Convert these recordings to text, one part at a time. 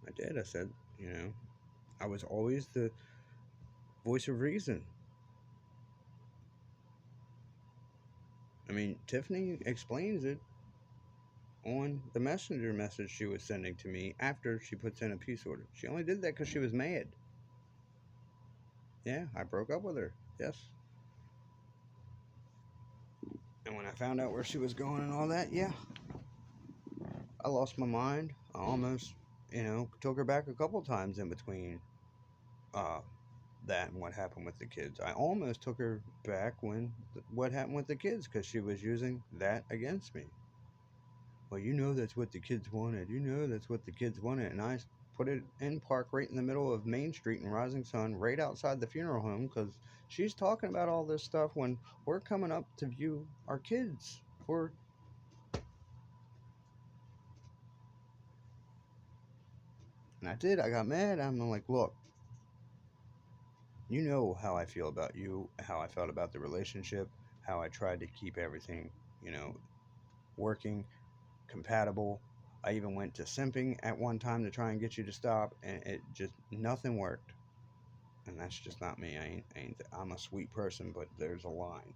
I did. I said, I was always the voice of reason. I mean, Tiffany explains it on the messenger message she was sending to me after she puts in a peace order. She only did that because she was mad. Yeah, I broke up with her. Yes. And when I found out where she was going and all that, yeah, I lost my mind. I almost, took her back a couple times in between uh, that and what happened with the kids. I almost took her back when what happened with the kids because she was using that against me. Well, that's what the kids wanted. That's what the kids wanted. And I put it in park right in the middle of Main Street and Rising Sun, right outside the funeral home, because she's talking about all this stuff when we're coming up to view our kids. And I did. I got mad. I'm like, look, you know how I feel about you, how I felt about the relationship, how I tried to keep everything, you know, working, compatible. I even went to simping at one time to try and get you to stop, and it just nothing worked. And that's just not me. I'm a sweet person, but there's a line.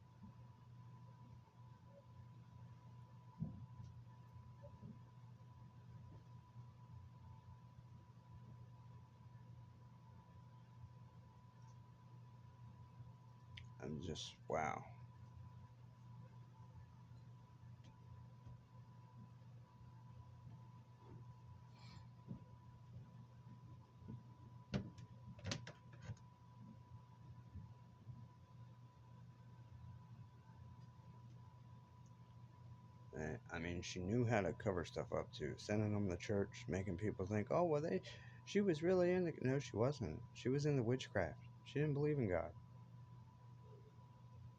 I'm just wow. I mean, she knew how to cover stuff up too, sending them to church, making people think, oh well, she was really in the. No, she wasn't. She was in the witchcraft. She didn't believe in God.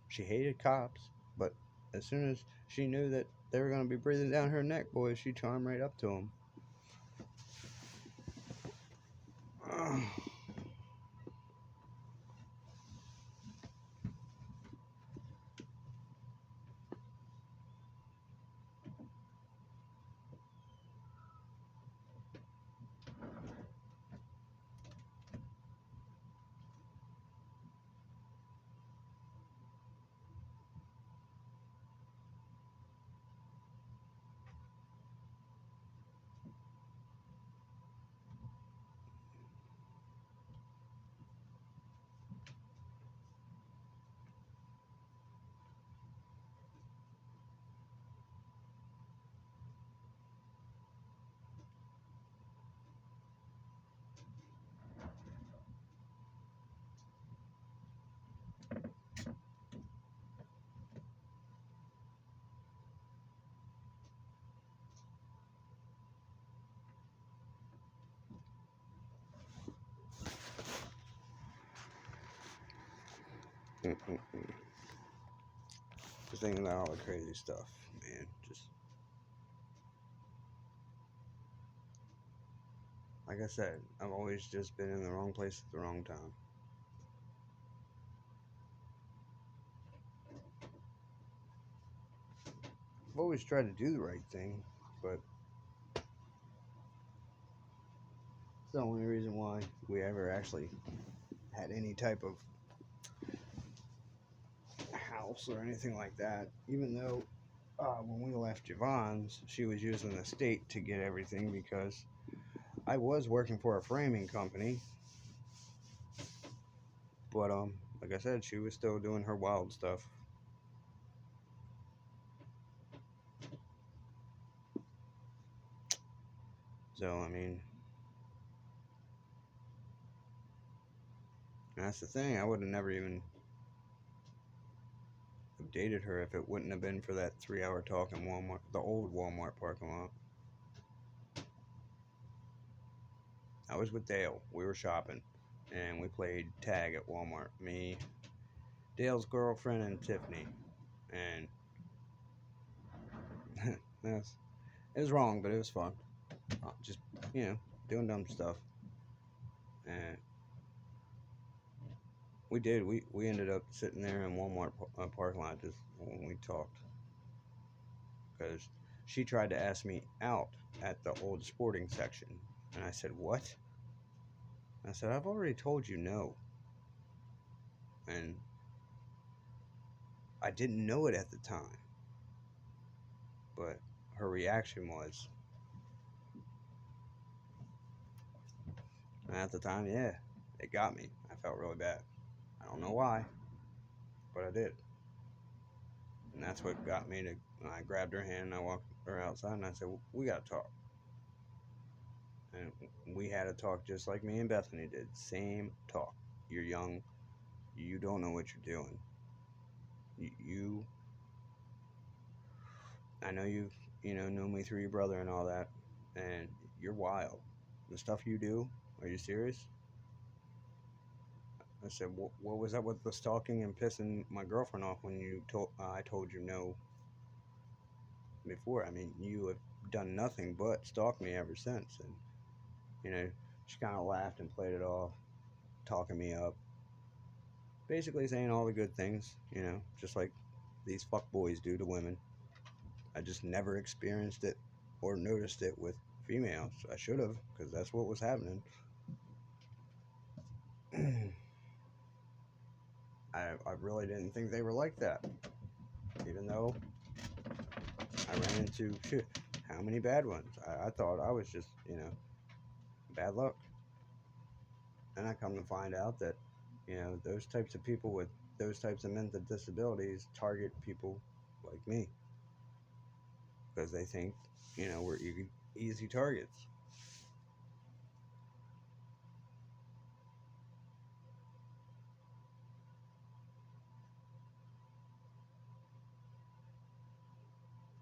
She hated cops, but as soon as she knew that they were going to be breathing down her neck, boy, she charmed right up to them. Just thinking about all the crazy stuff, man. Just like I said, I've always just been in the wrong place at the wrong time. I've always tried to do the right thing, but it's the only reason why we ever actually had any type of house or anything like that. Even though when we left Javon's, she was using the state to get everything because I was working for a framing company, but like I said, she was still doing her wild stuff. So I mean, that's the thing. I would have never even dated her if it wouldn't have been for that 3 hour talk in Walmart, the old Walmart parking lot. I was with Dale. We were shopping, and we played tag at Walmart. Me, Dale's girlfriend, and Tiffany. And yes, it was wrong, but it was fun. Just doing dumb stuff. And we did. We ended up sitting there in Walmart parking lot just when we talked because she tried to ask me out at the old sporting section. And I said, what? I said, I've already told you no. And I didn't know it at the time. But her reaction was, and at the time, yeah, it got me. I felt really bad. I don't know why, but I did. And that's what got me to, I grabbed her hand and I walked her outside and I said, we got to talk. And we had a talk just like me and Bethany did. Same talk. You're young. You don't know what you're doing. You I know know me through your brother and all that, and you're wild. The stuff you do, are you serious? I said, what was up with the stalking and pissing my girlfriend off when I told you no before? I mean, you have done nothing but stalk me ever since. And, she kind of laughed and played it off, talking me up, basically saying all the good things, just like these fuck boys do to women. I just never experienced it or noticed it with females. I should have, because that's what was happening. I really didn't think they were like that. Even though I ran into, how many bad ones. I thought I was just, bad luck. And I come to find out that, those types of people with those types of mental disabilities target people like me. Because they think, we're easy targets.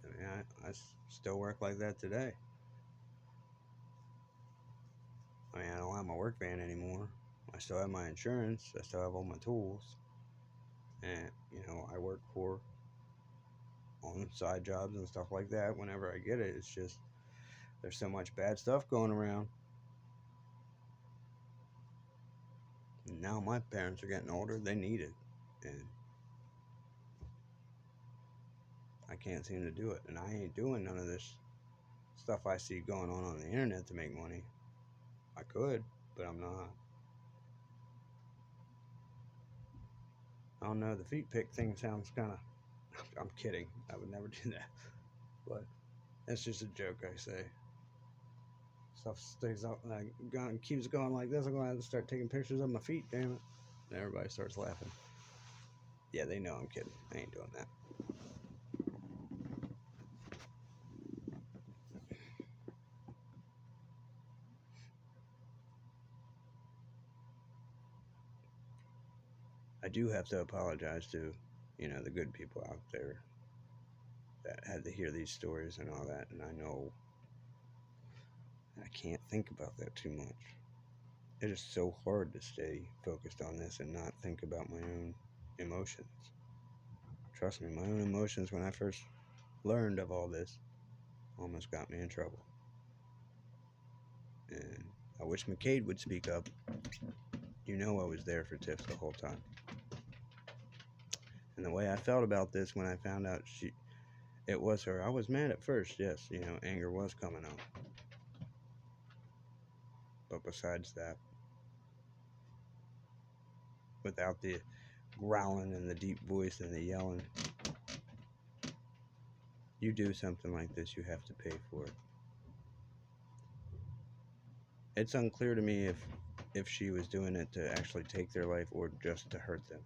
I mean, I still work like that today. I mean, I don't have my work van anymore. I still have my insurance. I still have all my tools. And, I work on side jobs and stuff like that whenever I get it. It's just, there's so much bad stuff going around. And now my parents are getting older. They need it. And I can't seem to do it. And I ain't doing none of this stuff I see going on the internet to make money. I could, but I'm not. I don't know. The feet pick thing sounds kind of. I'm kidding. I would never do that. But that's just a joke I say. Stuff stays up, keeps going like this. I'm going to have to start taking pictures of my feet, damn it. And everybody starts laughing. Yeah, they know I'm kidding. I ain't doing that. I do have to apologize to, the good people out there that had to hear these stories and all that. And I know I can't think about that too much. It is so hard to stay focused on this and not think about my own emotions. Trust me, my own emotions when I first learned of all this almost got me in trouble. And I wish McCade would speak up. I was there for Tiff the whole time. And the way I felt about this when I found out it was her, I was mad at first, yes, anger was coming out. But besides that, without the growling and the deep voice and the yelling, you do something like this, you have to pay for it. It's unclear to me if she was doing it to actually take their life or just to hurt them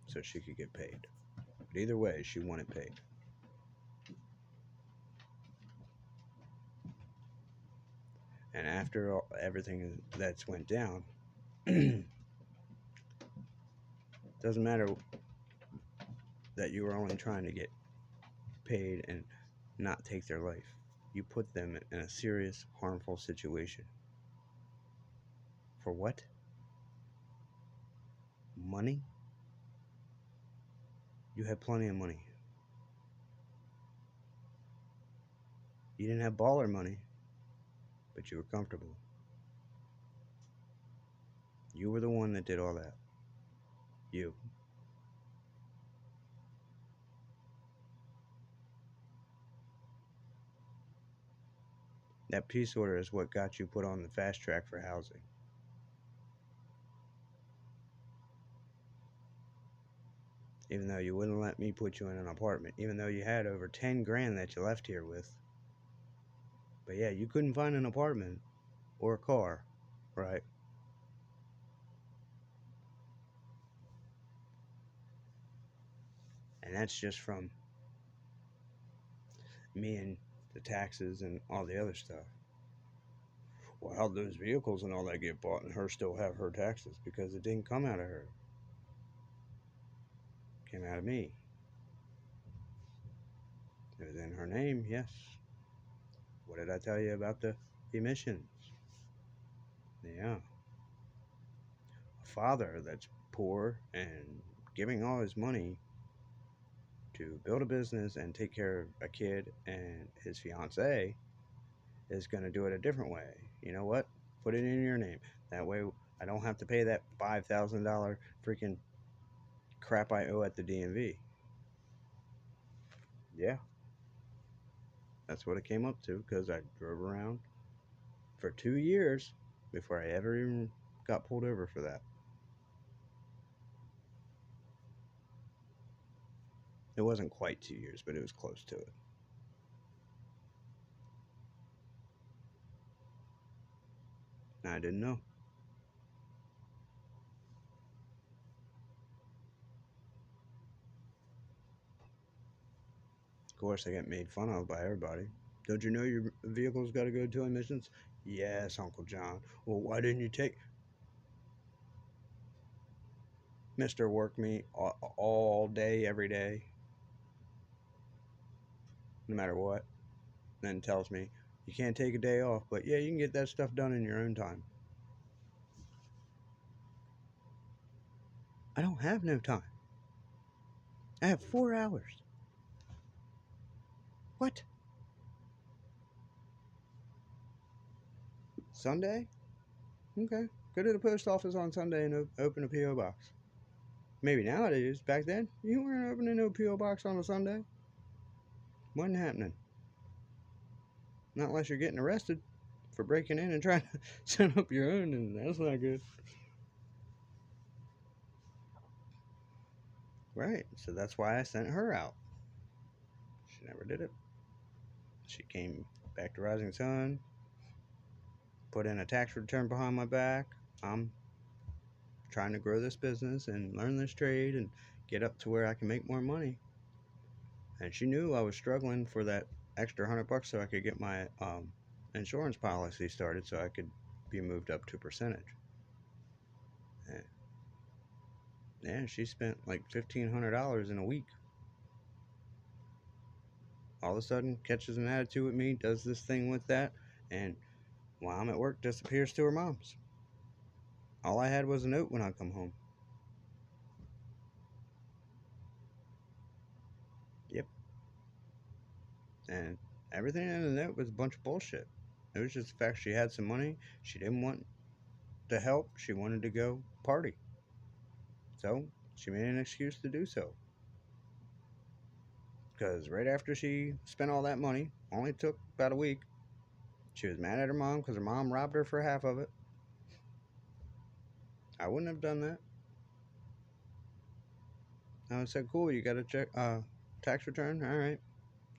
so she could get paid. But either way, she wanted paid. And after everything that's went down, doesn't matter that you were only trying to get paid and not take their life. You put them in a serious, harmful situation. For what? Money? You had plenty of money. You didn't have baller money, but you were comfortable. You were the one that did all that. You. That peace order is what got you put on the fast track for housing. Even though you wouldn't let me put you in an apartment, even though you had over 10 grand that you left here with. But yeah, you couldn't find an apartment or a car, right? And that's just from me and the taxes and all the other stuff. Well, how'd those vehicles and all that get bought and her still have her taxes? Because it didn't come out of her. It came out of me. It was in her name, yes. What did I tell you about the emissions? Yeah. A father that's poor and giving all his money to build a business and take care of a kid and his fiance is going to do it a different way. You know what? Put it in your name. That way I don't have to pay that $5,000 freaking crap I owe at the DMV. Yeah, that's what it came up to because I drove around for 2 years before I ever even got pulled over for that. It wasn't quite 2 years, but it was close to it. I didn't know. Of course, I get made fun of by everybody. Don't you know your vehicle's got to go to emissions? Yes, Uncle John. Well, why didn't you take Mr. Work Me all day, every day, no matter what? Then tells me you can't take a day off, but yeah, you can get that stuff done in your own time. I don't have no time. I have 4 hours. What? Sunday? Okay. Go to the post office on Sunday and open a P.O. box. Maybe nowadays. Back then, you weren't opening no P.O. box on a Sunday. Wasn't happening. Not unless you're getting arrested for breaking in and trying to set up your own, and that's not good. Right. So that's why I sent her out. She never did it. She came back to Rising Sun, put in a tax return behind my back. I'm trying to grow this business and learn this trade and get up to where I can make more money. And she knew I was struggling for that extra $100 so I could get my insurance policy started so I could be moved up to percentage. And, yeah, she spent like $1,500 in a week. All of a sudden, catches an attitude with me, does this thing with that, and while I'm at work, disappears to her mom's. All I had was a note when I come home. Yep. And everything in the note was a bunch of bullshit. It was just the fact she had some money. She didn't want to help. She wanted to go party. So she made an excuse to do so. Because right after she spent all that money, only took about a week, she was mad at her mom because her mom robbed her for half of it. I wouldn't have done that. I would have said, cool, you got a tax return? All right,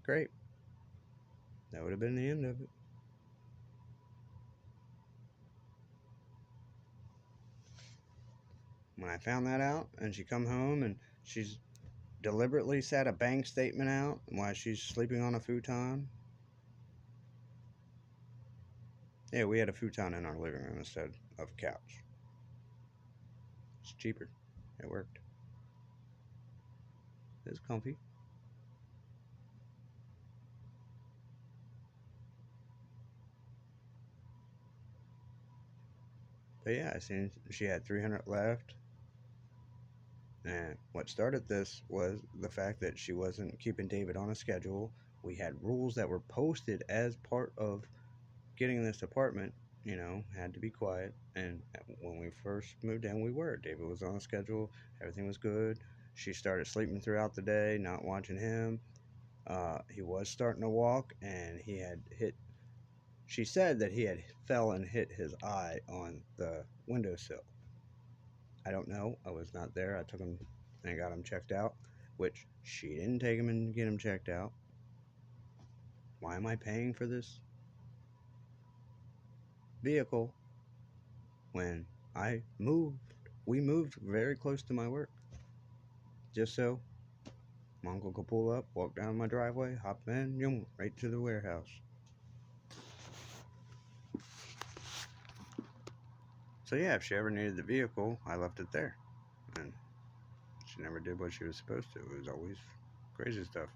great. That would have been the end of it. When I found that out and she come home and she's deliberately sat a bank statement out while she's sleeping on a futon. Yeah, we had a futon in our living room instead of a couch. It's cheaper. It worked. It was comfy. But yeah, I seen she had 300 left. And what started this was the fact that she wasn't keeping David on a schedule. We had rules that were posted as part of getting this apartment, had to be quiet. And when we first moved in, we were. David was on a schedule, everything was good. She started sleeping throughout the day, not watching him. He was starting to walk, and he had hit She said that he had fell and hit his eye on the windowsill. I don't know. I was not there. I took him and got him checked out, which she didn't take him and get him checked out. Why am I paying for this vehicle when we moved very close to my work? Just so my uncle could pull up, walk down my driveway, hop in, right to the warehouse. So yeah, if she ever needed the vehicle, I left it there. And she never did what she was supposed to. It was always crazy stuff.